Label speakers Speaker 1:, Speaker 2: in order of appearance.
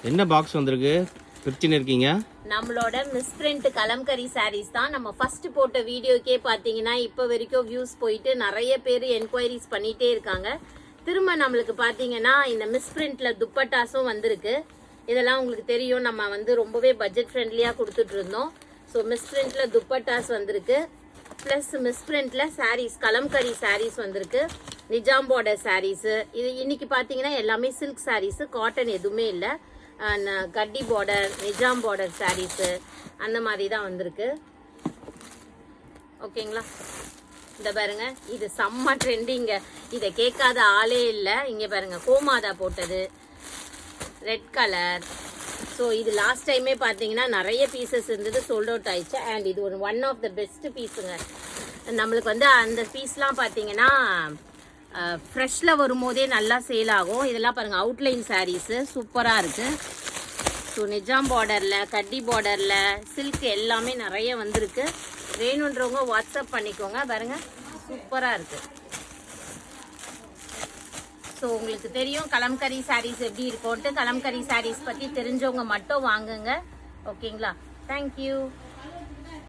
Speaker 1: என்ன பாக்ஸ் வந்திருக்கு பிரிச்சுன்னு இருக்கீங்க?
Speaker 2: நம்மளோட மிஸ்பிரிண்ட் கலம்கரி சாரீஸ் தான். நம்ம ஃபர்ஸ்ட் போட்ட வீடியோக்கே பார்த்தீங்கன்னா இப்போ வரைக்கும் வியூஸ் போயிட்டு நிறைய பேர் என்கொயரிஸ் பண்ணிகிட்டே இருக்காங்க. திரும்ப நம்மளுக்கு பார்த்தீங்கன்னா இந்த மிஸ்பிரிண்ட்ல துப்பட்டாஸும் வந்திருக்கு. இதெல்லாம் உங்களுக்கு தெரியும், நம்ம வந்து ரொம்பவே பட்ஜெட் ஃப்ரெண்ட்லியாக கொடுத்துட்டு இருந்தோம். ஸோ மிஸ்பிரிண்ட்ல துப்பட்டாஸ் வந்திருக்கு, ப்ளஸ் மிஸ்பிரிண்ட்ல சாரீஸ் கலம்கரி சாரீஸ் வந்திருக்கு, நிஜாம் பார்டர் சாரீஸு. இது இன்னைக்கு பார்த்தீங்கன்னா எல்லாமே சில்க் சாரீஸு, காட்டன் எதுவுமே இல்லை. கட்டி பார்டர், நிஜாம் பார்டர் சாரீஸு அந்த மாதிரி தான் வந்திருக்கு. ஓகேங்களா, இந்த பாருங்க, இது செம்ம ட்ரெண்டிங்க, இதை கேட்காத ஆளே இல்லை. இங்கே பாருங்க, கோமாதா போட்டது ரெட் கலர். ஸோ இது லாஸ்ட் டைமே பார்த்தீங்கன்னா நிறைய பீசஸ் இருந்தது, சோல்ட் அவுட் ஆயிடுச்சு. அண்ட் இது ஒரு ஒன் ஆஃப் த பெஸ்ட் பீஸுங்க. நம்மளுக்கு வந்து அந்த பீஸ்லாம் பார்த்தீங்கன்னா ஃப்ரெஷ்ஷில் வரும்போதே நல்லா சேல் ஆகும். இதெல்லாம் பாருங்கள், அவுட்லைன் சாரீஸு சூப்பராக இருக்குது. ஸோ நிஜாம் பார்டரில், கட்டி பார்டரில், சில்க் எல்லாமே நிறைய வந்திருக்கு. வேணுன்றவங்க வாட்ஸ்அப் பண்ணிக்கோங்க. பாருங்கள், சூப்பராக இருக்குது. ஸோ உங்களுக்கு தெரியும் கலம்கரி சாரீஸ் எப்படி இருக்கும்ட்டு. கலம்கரி சாரீஸ் பற்றி தெரிஞ்சவங்க மட்டும் வாங்குங்க. ஓகேங்களா, தேங்க்யூ.